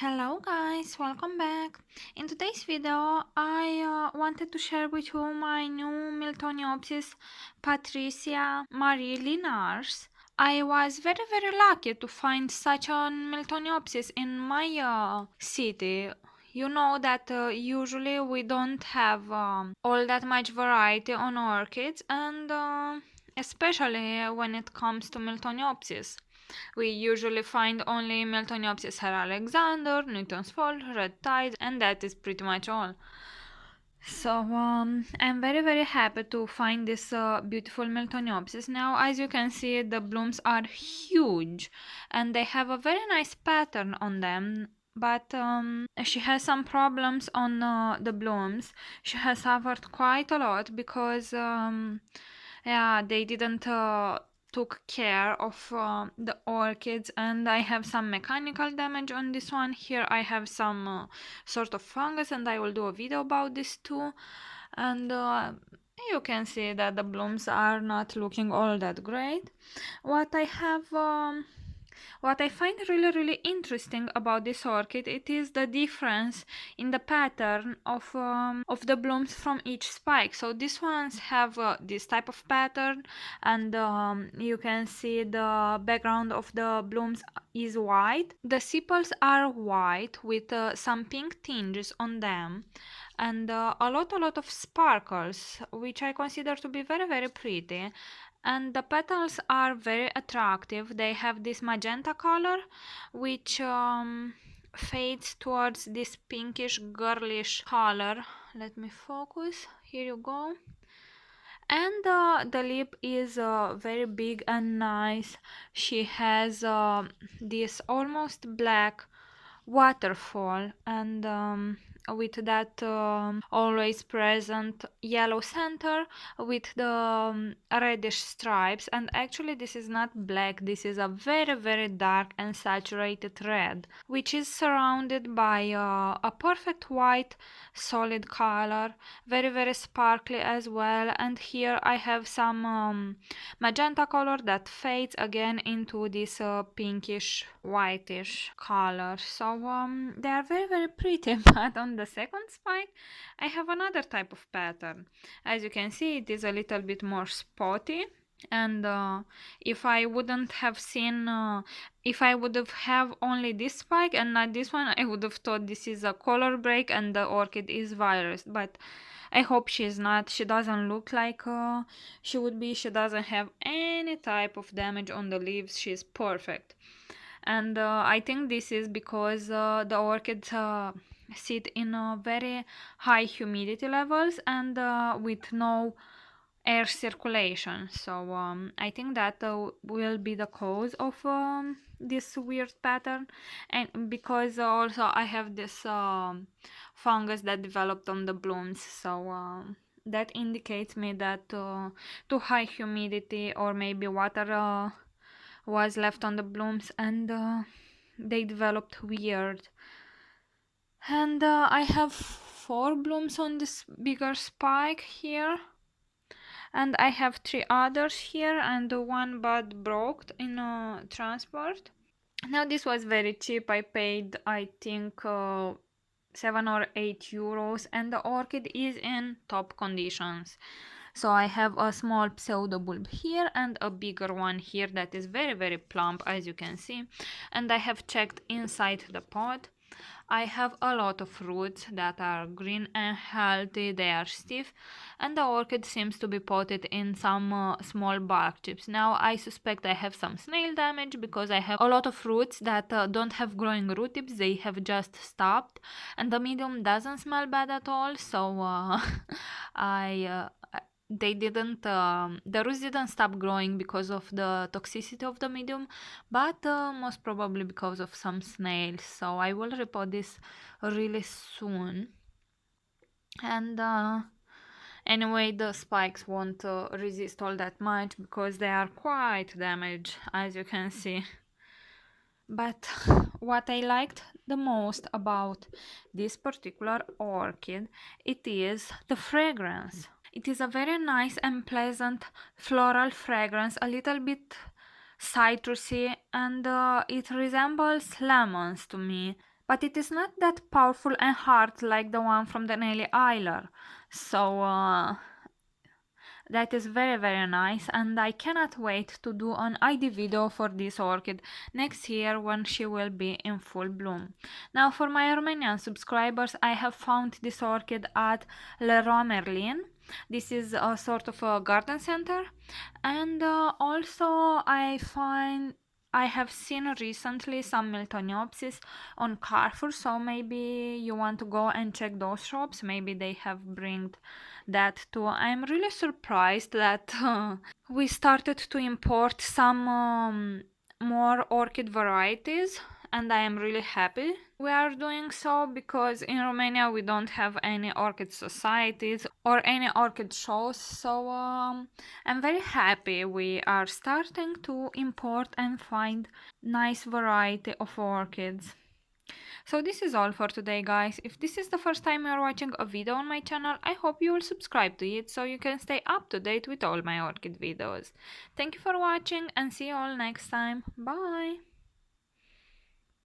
Hello guys, welcome back. In today's video, I wanted to share with you my new Miltoniopsis Patricia Marie Linares. I was very lucky to find such a Miltoniopsis in my city. You know that usually we don't have all that much variety on orchids, and especially when it comes to Miltoniopsis. We usually find only Miltoniopsis Herr Alexander, Newton's Fall, Red Tide, and that is pretty much all. So I'm very happy to find this beautiful Miltoniopsis. Now, as you can see, the blooms are huge and they have a very nice pattern on them. But she has some problems on the blooms. She has suffered quite a lot because yeah, they didn't took care of the orchids, and I have some mechanical damage on this one. Here I have some sort of fungus, and I will do a video about this too. And you can see that the blooms are not looking all that great. What I find really interesting about this orchid, it is the difference in the pattern of the blooms from each spike. So these ones have this type of pattern, and you can see the background of the blooms is white. The sepals are white with some pink tinges on them, and a lot of sparkles, which I consider to be very pretty. And the petals are very attractive. They have this magenta color, which fades towards this pinkish girlish color. Let me focus. Here you go. And the lip is very big and nice. She has this almost black waterfall, and with that always present yellow center with the reddish stripes. And actually this is not black, this is a very dark and saturated red, which is surrounded by a perfect white solid color, very sparkly as well. And here I have some magenta color that fades again into this pinkish whitish color. So they are very pretty. But on the second spike I have another type of pattern. As you can see, it is a little bit more spotty, and if I wouldn't have seen if I would have only this spike and not this one, I would have thought this is a color break and the orchid is virus. But I hope she's not. She doesn't look like she would be. She doesn't have any type of damage on the leaves. She's perfect. And I think this is because the orchids sit in very high humidity levels and with no air circulation. So I think that will be the cause of this weird pattern. And because also I have this fungus that developed on the blooms, so that indicates me that too high humidity or maybe water was left on the blooms, and they developed weird. And I have 4 blooms on this bigger spike here, and I have 3 others here, and one bud broke in transport. Now this was very cheap. I paid, I think, 7 or 8 euros, and the orchid is in top conditions. So I have a small pseudo bulb here and a bigger one here that is very plump, as you can see. And I have checked inside the pot. I have a lot of roots that are green and healthy. They are stiff, and the orchid seems to be potted in some small bark chips. Now I suspect I have some snail damage because I have a lot of roots that don't have growing root tips. They have just stopped, and the medium doesn't smell bad at all. So I they didn't the roots didn't stop growing because of the toxicity of the medium, but most probably because of some snails. So I will report this really soon. And anyway, the spikes won't resist all that much because they are quite damaged, as you can see. But what I liked the most about this particular orchid, it is the fragrance. It is a very nice and pleasant floral fragrance, a little bit citrusy, and it resembles lemons to me. but it is not that powerful and hard like the one from the Nelly Isler. So that is very nice, and I cannot wait to do an ID video for this orchid next year when she will be in full bloom. Now for my Romanian subscribers, I have found this orchid at Leroy Merlin. This is a sort of a garden center, and also I have seen recently some Miltoniopsis on Carrefour, so maybe you want to go and check those shops. Maybe they have bring that too. I'm really surprised that we started to import some more orchid varieties, and I am really happy we are doing so, because in Romania we don't have any orchid societies or any orchid shows, so I'm very happy we are starting to import and find nice variety of orchids. So this is all for today, guys. If this is the first time you are watching a video on my channel, I hope you will subscribe to it so you can stay up to date with all my orchid videos. Thank you for watching and see you all next time. Bye!